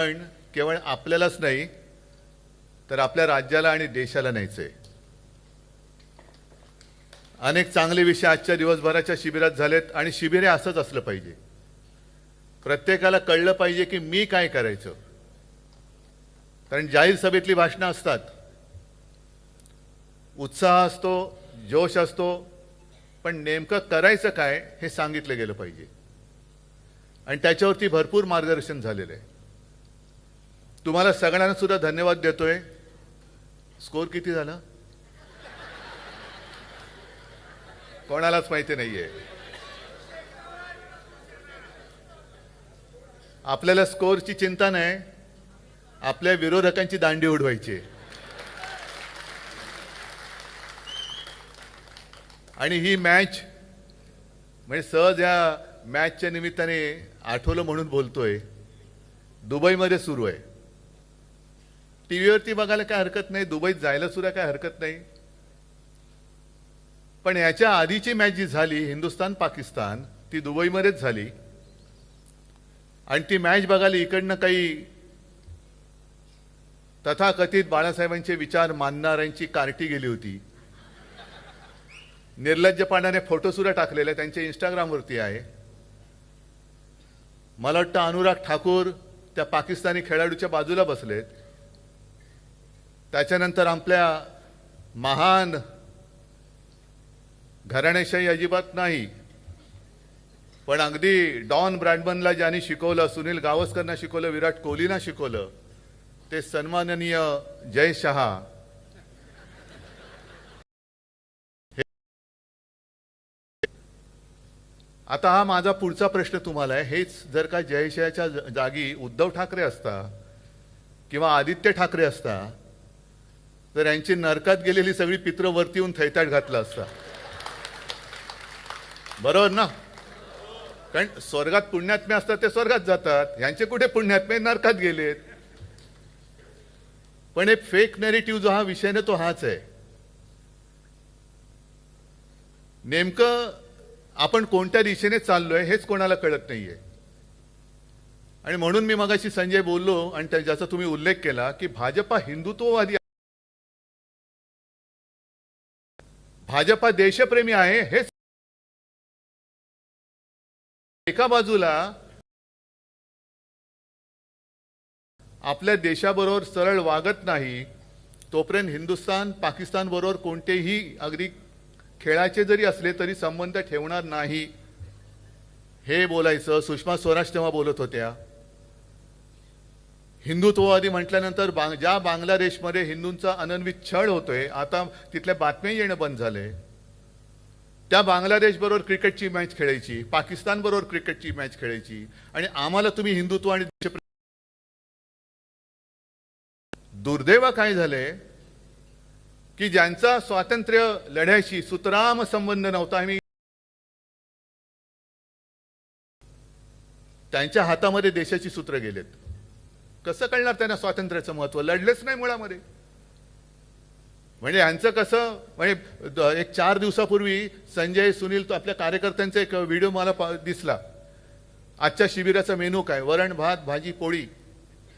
पण केवळ आपल्यालाच नाही तर आपल्या राज्याला आणि देशाला न्यायचंय। अनेक चांगले विषय आजच्या दिवसभराच्या शिबिरात झालेत आणि शिबिर हे असंच असलं पाहिजे। प्रत्येकाला कळलं पाहिजे की मी काय करायचं। कारण जाहीर सभेतली भाषणं असतात, उत्साह असतो, जोश असतो, पण नेमकं करायचं काय हे सांगितलं गेलं पाहिजे आणि त्याच्यावरती भरपूर मार्गदर्शन झालेलं आहे। तुम्हाला सगळ्यांना सुद्धा धन्यवाद देतोय। स्कोर किती झाला कोणालाच माहिती नाहीये। आपल्याला स्कोरची चिंता नाही, आपल्या विरोधकांची दांडी उडवायची आणि ही मॅच म्हणजे सहज या मॅचच्या निमित्ताने आठवलं म्हणून बोलतोय। दुबईमध्ये सुरू आहे, टीव्हीवरती बघायला काय हरकत नाही, दुबईत जायला सुद्धा काय हरकत नाही। पण याच्या आधीची मॅच जी झाली हिंदुस्थान पाकिस्तान ती दुबईमध्येच झाली आणि ती मॅच बघायला इकडनं काही तथाकथित बाळासाहेबांचे विचार मानणाऱ्यांची कार्टी गेली होती। निर्लज्जपणाने फोटो सुद्धा टाकलेले त्यांच्या इंस्टाग्रामवरती आहे। मला वाटतं अनुराग ठाकूर त्या पाकिस्तानी खेळाडूच्या बाजूला बसलेत। त्याच्यानंतर आपल्या महान घराणेशाही अजिबात नाही, पण अगदी डॉन ब्रॅडमनला ज्यांनी शिकवलं, सुनील गावस्करना शिकवलं, विराट कोहलीना शिकवलं, ते सन्माननीय जय शहा। आता हा माझा पुढचा प्रश्न तुम्हाला आहे, हेच जर का जयशहाच्या जागी उद्धव ठाकरे असता किंवा आदित्य ठाकरे असता तर यांची नरकात गेलेली सगळी पित्र वरती येऊन थैताट घातला असता, बरोबर ना? कारण स्वर्गात पुण्यात्मे असतात ते स्वर्गात जातात, यांचे कुठे पुण्यात्मे नरकात गेलेत। पण एक फेक नॅरेटिव्ह जो हा विषय ना तो हाच आहे। नेमकं आपण कोणत्या दिशेने चाललोय हेच कोणाला कळत नाहीये आणि म्हणून मी मगाशी संजय बोललो आणि ज्याचा तुम्ही उल्लेख केला की भाजपा हिंदुत्ववादी, भाजपा देशप्रेमी आहे, हे एका बाजूला आपल्या देशाबरोबर सरळ वागत नाही तोपर्यंत हिंदुस्थान पाकिस्तान बरोबर कोणतेही अगदी खेळाचे जरी असले तरी संबंध ठेवणार नाही हे बोलायचं। सुषमा स्वराज तेव्हा बोलत होत्या। हिंदुत्ववादी म्हटल्यानंतर ज्या बांगलादेशमध्ये हिंदूंचा अनन्वित छळ होतोय, आता तिथल्या बातम्या येणं बंद झाले, त्या बांगलादेश बरोबर क्रिकेटची मॅच खेळायची, पाकिस्तान बरोबर क्रिकेटची मॅच खेळायची आणि आम्हाला तुम्ही हिंदुत्व आणि दुर्दैव काय झाले की ज्यांचा स्वातंत्र्य लढ्याशी सुतराम संबंध नव्हता आणि त्यांच्या हातामध्ये देशाची सूत्र गेलेत। कसं कळणार त्यांना स्वातंत्र्याचं महत्व? लढलेच नाही मुळामध्ये। म्हणजे यांचं कसं, म्हणजे एक 4 दिवसापूर्वी संजय सुनील तो आपल्या कार्यकर्त्यांचा एक व्हिडिओ मला दिसला। आजच्या शिबिराचा मेनू काय? वरण भात भाजी पोळी।